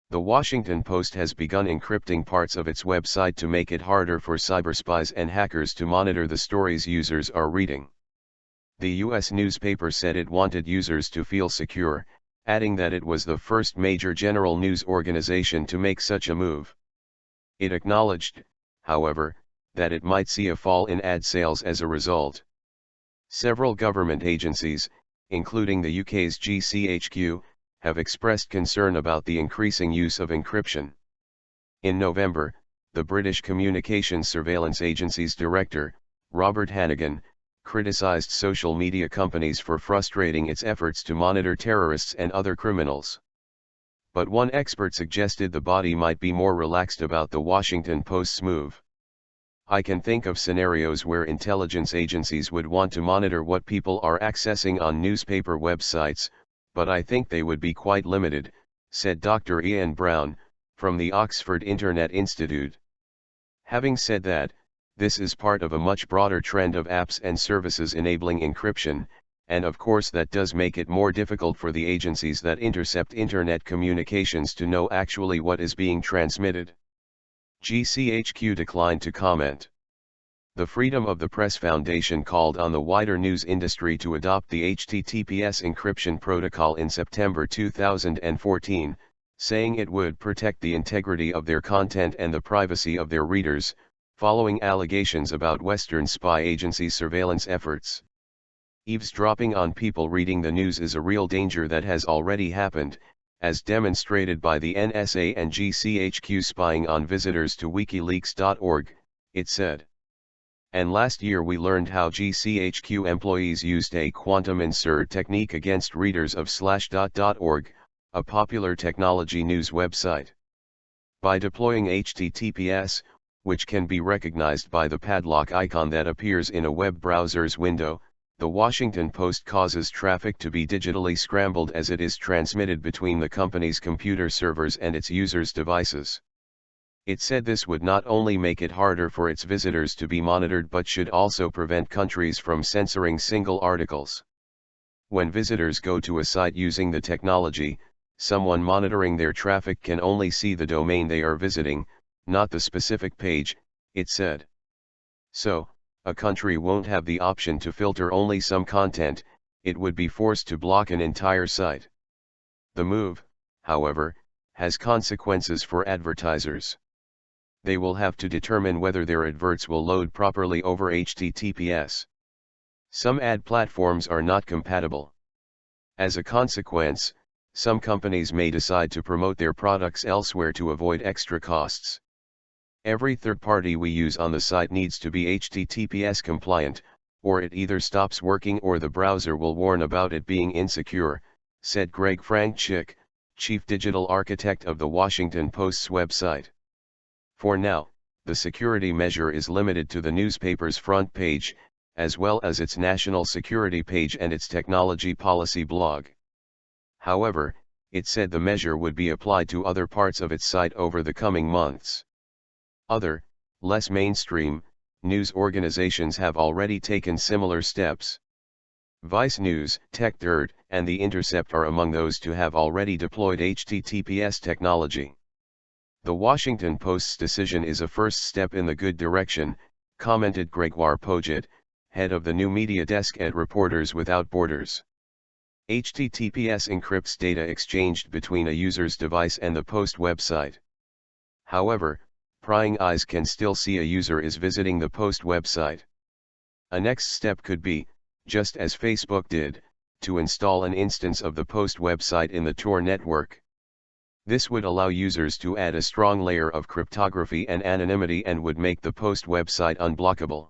The Washington Post has begun encrypting parts of its website to make it harder for cyberspies and hackers to monitor the stories users are reading. The U.S. newspaper said it wanted users to feel secure, adding that it was the first major general news organization to make such a move. It acknowledged, however, that it might see a fall in ad sales as a result. Several government agencies, including the UK's GCHQ, have expressed concern about the increasing use of encryption. In November, the British Communications Surveillance Agency's director, Robert Hannigan, criticized social media companies for frustrating its efforts to monitor terrorists and other criminals. But one expert suggested the body might be more relaxed about the Washington Post's move. "I can think of scenarios where intelligence agencies would want to monitor what people are accessing on newspaper websites, but I think they would be quite limited," said Dr. Ian Brown, from the Oxford Internet Institute. Having said that, this is part of a much broader trend of apps and services enabling encryption, and of course that does make it more difficult for the agencies that intercept internet communications to know actually what is being transmitted. GCHQ declined to comment. The Freedom of the Press Foundation called on the wider news industry to adopt the HTTPS encryption protocol in September 2014, saying it would protect the integrity of their content and the privacy of their readers, following allegations about Western spy agency surveillance efforts. Eavesdropping on people reading the news is a real danger that has already happened, as demonstrated by the NSA and GCHQ spying on visitors to WikiLeaks.org, it said. And last year we learned how GCHQ employees used a quantum insert technique against readers of /.org, a popular technology news website. By deploying HTTPS, which can be recognized by the padlock icon that appears in a web browser's window, the Washington Post causes traffic to be digitally scrambled as it is transmitted between the company's computer servers and its users' devices. It said this would not only make it harder for its visitors to be monitored but should also prevent countries from censoring single articles. When visitors go to a site using the technology, someone monitoring their traffic can only see the domain they are visiting, not the specific page, it said. So, a country won't have the option to filter only some content, it would be forced to block an entire site. The move, however, has consequences for advertisers. They will have to determine whether their adverts will load properly over HTTPS. Some ad platforms are not compatible. As a consequence, some companies may decide to promote their products elsewhere to avoid extra costs. Every third party we use on the site needs to be HTTPS compliant, or it either stops working or the browser will warn about it being insecure, said Greg Franchik, chief digital architect of the Washington Post's website. For now, the security measure is limited to the newspaper's front page, as well as its national security page and its technology policy blog. However, it said the measure would be applied to other parts of its site over the coming months. Other, less mainstream, news organizations have already taken similar steps. Vice News, TechDirt, and The Intercept are among those to have already deployed HTTPS technology. The Washington Post's decision is a first step in the good direction, commented Gregoire Poget, head of the new media desk at Reporters Without Borders. HTTPS encrypts data exchanged between a user's device and the Post website. However, prying eyes can still see a user is visiting the Post website. A next step could be, just as Facebook did, to install an instance of the Post website in the Tor network. This would allow users to add a strong layer of cryptography and anonymity and would make the Post website unblockable.